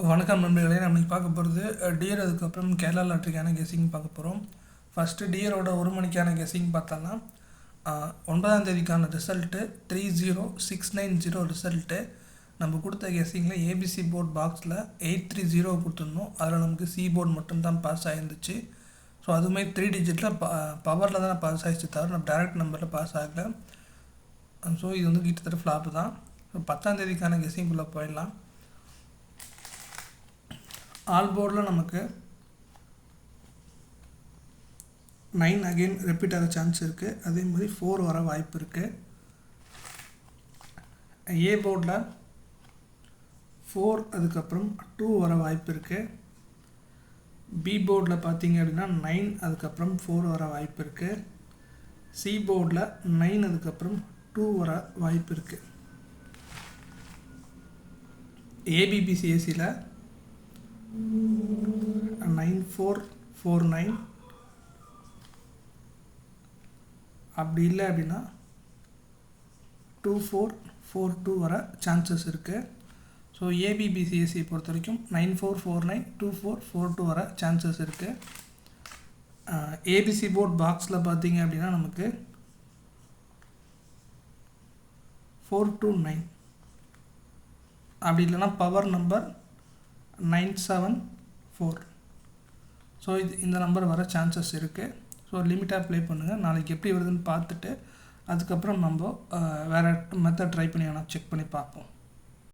வணக்கம் நண்பர்களே. நம்ம இன்னைக்கு பார்க்க போகிறது டியர், அதுக்கப்புறம் கேரளா லாட்ரிக்கான கெஸ்ஸிங் பார்க்க போகிறோம். ஃபஸ்ட்டு டியரோட 1 மணிக்கான கெஸ்ஸிங் பார்த்தோன்னா 9ஆம் தேதிக்கான ரிசல்ட்டு 30690 ரிசல்ட்டு. நம்ம கொடுத்த கெஸ்ஸிங்கில் ஏபிசி போர்ட் பாக்ஸில் 830 கொடுத்துருந்தோம். அதில் நமக்கு சி போர்டு மட்டும்தான் பாஸ் ஆகிருந்துச்சு. ஸோ அதுவுமே 3 டிஜிட்டில் பவரில் தான் பாஸ் ஆகிடுச்சு, தவிர நம்ம டேரக்ட் நம்பரில் பாஸ் ஆகலை. ஸோ இது வந்து கிட்டத்தட்ட ஃப்ளாப்பு தான். ஸோ 10ஆம் தேதிக்கான கெஸ்ஸிங்குள்ளே போயிடலாம். ஆல் போர்டில் நமக்கு 9 அகெயின் ரிப்பீட் ஆக சான்ஸ் இருக்குது. அதே மாதிரி 4 வர வாய்ப்பு இருக்குது. ஏ போர்டில் 4 அதுக்கப்புறம் 2 வர வாய்ப்பு இருக்குது. பி போர்டில் பார்த்தீங்க அப்படின்னா 9 அதுக்கப்புறம் 4 வர வாய்ப்பு இருக்குது. சி போர்டில் 9 அதுக்கப்புறம் 2 வர வாய்ப்பு இருக்குது. ஏபிபிசிஎஸ்சியில் 9449 அப்படி இல்லை அப்படின்னா 2442 வர சான்சஸ் இருக்குது. ஸோ ஏபிபிசிஎஸ்சி பொறுத்த வரைக்கும் 9449 2442 வர சான்சஸ் இருக்குது. ஏபிசி போர்ட் பாக்ஸில் பார்த்தீங்க அப்படின்னா நமக்கு 429 அப்படி இல்லைன்னா பவர் நம்பர் 974. ஸோ இந்த நம்பர் வர சான்சஸ் இருக்குது. ஸோ லிமிட்டாக ப்ளே பண்ணுங்கள். நாளைக்கு எப்படி வருதுன்னு பார்த்துட்டு அதுக்கப்புறம் நம்ம வேறு மெத்தட் ட்ரை பண்ணி வேணால் செக் பண்ணி பார்ப்போம்.